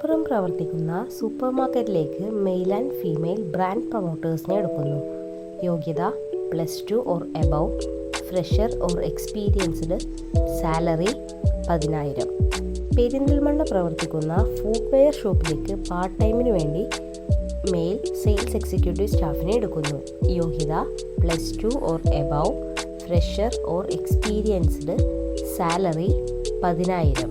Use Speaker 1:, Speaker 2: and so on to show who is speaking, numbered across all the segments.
Speaker 1: മലപ്പുറം പ്രവർത്തിക്കുന്ന സൂപ്പർ മാർക്കറ്റിലേക്ക് mail and female brand പ്രൊമോട്ടേഴ്സിനെ എടുക്കുന്നു. യോഗ്യത +2 or above, fresher or experienced, salary 10,000. Perinthalmanna പ്രവർത്തിക്കുന്ന ഫുട്വെയർ ഷോപ്പിലേക്ക് പാർട്ട് ടൈമിന് വേണ്ടി മെയിൽ സെയിൽസ് എക്സിക്യൂട്ടീവ് സ്റ്റാഫിനെ എടുക്കുന്നു. യോഗ്യത +2 or above, fresher or experienced, salary 10,000.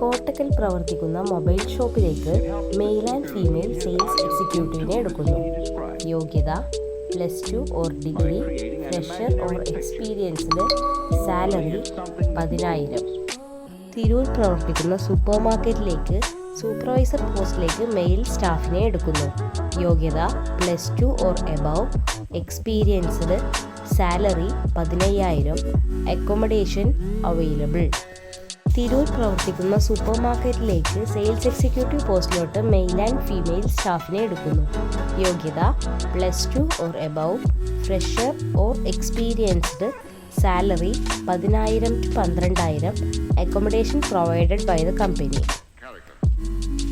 Speaker 1: Kottakkal പ്രവർത്തിക്കുന്ന മൊബൈൽ ഷോപ്പിലേക്ക് മെയിൽ ആൻഡ് ഫീമെയിൽ സെയിൽസ് എക്സിക്യൂട്ടീവിനെ എടുക്കുന്നു. യോഗ്യത +2 or degree, fresher or experienced, salary 10,000. Tirur പ്രവർത്തിക്കുന്ന സൂപ്പർ മാർക്കറ്റിലേക്ക് സൂപ്പർവൈസർ പോസ്റ്റിലേക്ക് മെയിൽ സ്റ്റാഫിനെ എടുക്കുന്നു. യോഗ്യത +2 or above, experienced, salary 15,000. Accommodation available. Tirur പ്രവർത്തിക്കുന്ന സൂപ്പർ മാർക്കറ്റിലേക്ക് സെയിൽസ് എക്സിക്യൂട്ടീവ് പോസ്റ്റിലോട്ട് മെയിൽ ആൻഡ് ഫീമെയിൽ സ്റ്റാഫിനെ എടുക്കുന്നു. യോഗ്യത +2 or above, fresher or experienced, salary 10,000 to 12,000. Accommodation provided by the company.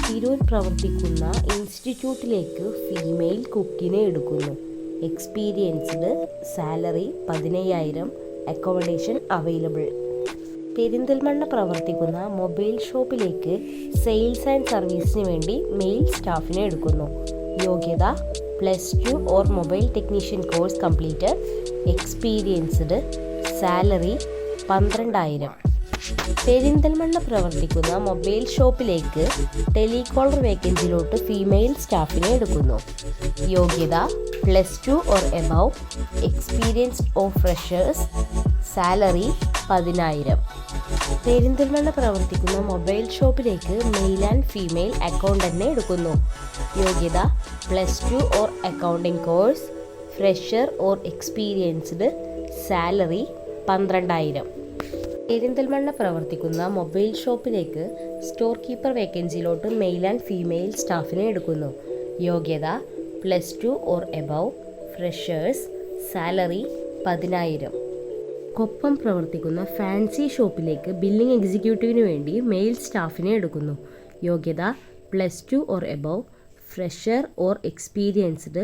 Speaker 1: Tirur പ്രവർത്തിക്കുന്ന ഇൻസ്റ്റിറ്റ്യൂട്ടിലേക്ക് ഫീമെയിൽ കുക്കിനെ എടുക്കുന്നു. Experienced, salary 15,000. Accommodation available. Perinthalmanna പ്രവർത്തിക്കുന്ന മൊബൈൽ ഷോപ്പിലേക്ക് സെയിൽസ് ആൻഡ് സർവീസിന് വേണ്ടി മെയിൽ സ്റ്റാഫിനെ എടുക്കുന്നു. യോഗ്യത +2 or mobile technician course completed, experienced, salary 12,000. Perinthalmanna പ്രവർത്തിക്കുന്ന മൊബൈൽ ഷോപ്പിലേക്ക് ടെലികോളർ വേക്കൻസിയിലോട്ട് ഫീമെയിൽ സ്റ്റാഫിനെ എടുക്കുന്നു. യോഗ്യത +2 or above, experienced or freshers, salary 10,000. Perinthalmanna പ്രവർത്തിക്കുന്ന മൊബൈൽ ഷോപ്പിലേക്ക് മെയിൽ ആൻഡ് ഫീമെയിൽ അക്കൗണ്ടന്റിനെ എടുക്കുന്നു. യോഗ്യത +2 or accounting course, fresher or experienced, salary 12,000. Perinthalmanna പ്രവർത്തിക്കുന്ന മൊബൈൽ ഷോപ്പിലേക്ക് സ്റ്റോർ കീപ്പർ വേക്കൻസിയിലോട്ട് മെയിൽ ആൻഡ് ഫീമെയിൽ സ്റ്റാഫിനെ എടുക്കുന്നു. യോഗ്യത +2 or above, freshers, salary 10,000. Koppam പ്രവർത്തിക്കുന്ന ഫാൻസി ഷോപ്പിലേക്ക് ബില്ലിംഗ് എക്സിക്യൂട്ടീവിന് വേണ്ടി മെയിൽ സ്റ്റാഫിനെ എടുക്കുന്നു. യോഗ്യത +2 or above, fresher or experienced,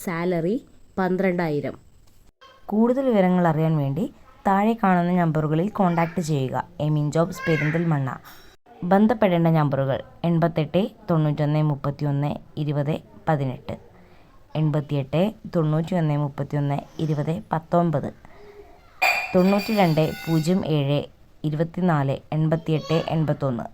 Speaker 1: salary 12,000.
Speaker 2: കൂടുതൽ വിവരങ്ങൾ അറിയാൻ വേണ്ടി താഴെ കാണുന്ന നമ്പറുകളിൽ കോൺടാക്റ്റ് ചെയ്യുക. എമിൻ ജോബ്സ് പെരിന്തൽമണ്ണ. ബന്ധപ്പെടേണ്ട നമ്പറുകൾ 88 91 31 20 18, 88 91 31 20 19, 92 07 24 88 81.